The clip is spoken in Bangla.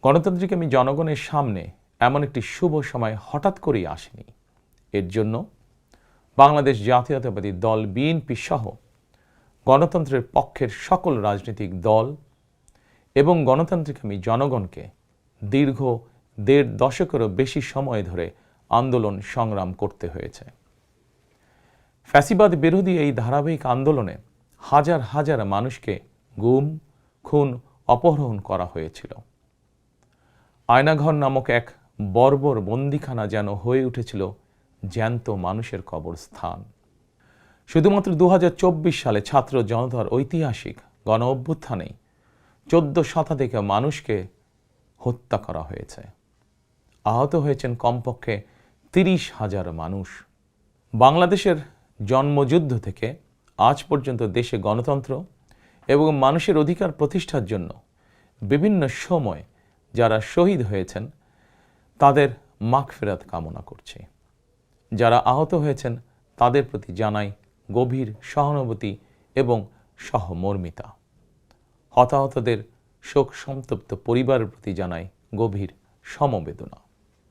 গণতান্ত্রিক আমি জনগণের সামনে এমন একটি শুভ সময় হঠাৎ করেই আসেনি। এর জন্য বাংলাদেশ জাতীয়তাবাদী দল বিএনপি সহ গণতন্ত্রের পক্ষের সকল রাজনৈতিক দল এবং গণতান্ত্রিক আমি জনগণকে দীর্ঘ ১.৫ দশকেরও বেশি সময় ধরে আন্দোলন সংগ্রাম করতে হয়েছে। ফ্যাসিবাদ বিরোধী এই ধারাবাহিক আন্দোলনে হাজার হাজার মানুষকে গুম, খুন, অপহরণ করা হয়েছিল। আয়নাঘর নামক এক বর্বর বন্দিখানা যেন হয়ে উঠেছিল জ্যান্ত মানুষের কবরস্থান। শুধুমাত্র ২০২৪ সালে ছাত্র জনতার ঐতিহাসিক গণ অভ্যুত্থানেই ১৪ শতাধিক মানুষকে হত্যা করা হয়েছে। আহত হয়েছেন কমপক্ষে ৩০,০০০ মানুষ। বাংলাদেশের জন্মযুদ্ধ থেকে আজ পর্যন্ত দেশে গণতন্ত্র এবং মানুষের অধিকার প্রতিষ্ঠার জন্য বিভিন্ন সময় যারা শহীদ হয়েছেন তাদের মাগফিরাত কামনা করছি। যারা আহত হয়েছেন তাদের প্রতি জানাই গভীর সহানুভূতি এবং সহমর্মিতা। হতাহতদের শোক সন্তপ্ত পরিবারের প্রতি জানাই গভীর সমবেদনা।